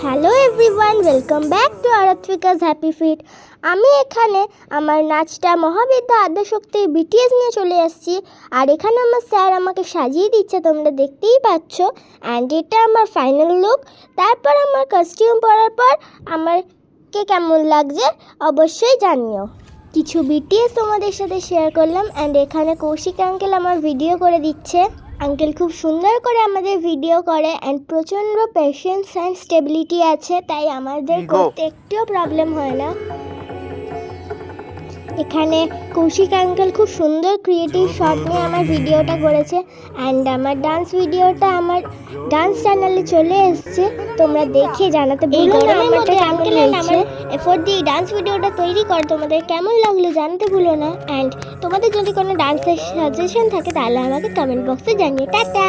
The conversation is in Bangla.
Hello everyone, welcome back to Aratrika's happy fit. আমি এখানে আমার নাচটা মহাবিদ্যা আদ্যশক্তির বিটিএস নিয়ে চলে আসছি। আর এখানে আমার স্যার আমাকে সাজিয়ে দিচ্ছে, তোমরা দেখতেই পাচ্ছ। অ্যান্ড এটা আমার ফাইনাল লুক। তারপর আমার কস্টিউম পরার পর আমাকে কেমন লাগছে অবশ্যই জানিও। কিছু বিটিএস তোমাদের সাথে শেয়ার করলাম। অ্যান্ড এখানে কৌশিক আঙ্কেল আমার ভিডিও করে দিচ্ছে। আঙ্কেল খুব সুন্দর করে আমাদের ভিডিও করে অ্যান্ড প্রচণ্ড পেশেন্স অ্যান্ড স্টেবিলিটি আছে, তাই আমাদের করতে একটুও প্রবলেম হয় না। এখানে কৌশিক আঙ্কেল খুব সুন্দর ক্রিয়েটিভ শট নিয়ে আমার ভিডিওটা করেছে। অ্যান্ড আমার ডান্স ভিডিওটা আমার ডান্স চ্যানেলে চলে এসছে, তোমরা দেখে জানাতে ভুলো না আমাদের আঙ্কেল আমার এফোর্ট দিয়ে ডান্স ভিডিওটা তৈরি করে তোমাদের কেমন লাগলো জানাতে ভুলো না। অ্যান্ড তোমাদের যদি কোনো ডান্সের সাজেশন থাকে তাহলে আমাকে কমেন্ট বক্সে জানিয়ে। টাটা।